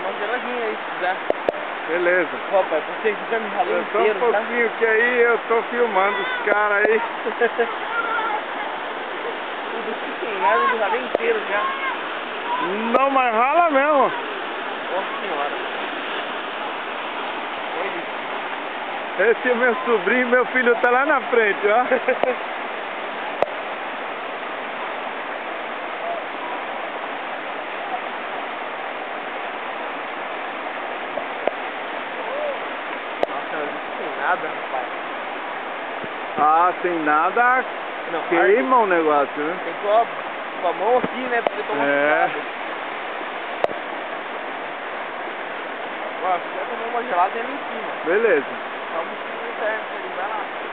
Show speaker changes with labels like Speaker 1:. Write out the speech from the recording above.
Speaker 1: uma geladinha aí, se quiser.
Speaker 2: Beleza.
Speaker 1: Ó, pai, você já me ralei
Speaker 2: Só um
Speaker 1: inteiro, tá?
Speaker 2: pouquinho que aí eu tô filmando os caras aí.
Speaker 1: Tudo sem nada, eu me ralei inteiro já.
Speaker 2: Não, mas rala mesmo.
Speaker 1: Nossa senhora. Olha isso.
Speaker 2: Esse é meu sobrinho, meu filho tá lá na frente, ó.
Speaker 1: Nossa, não tem nada, rapaz.
Speaker 2: Ah, sem nada,
Speaker 1: Não,
Speaker 2: queima o negócio, né?
Speaker 1: tem com a mão aqui, né, pra você tomar cuidado. Ó, se você tomar uma gelada, é ali em cima.
Speaker 2: Beleza.
Speaker 1: Tá um pouquinho interno, ele vai lá.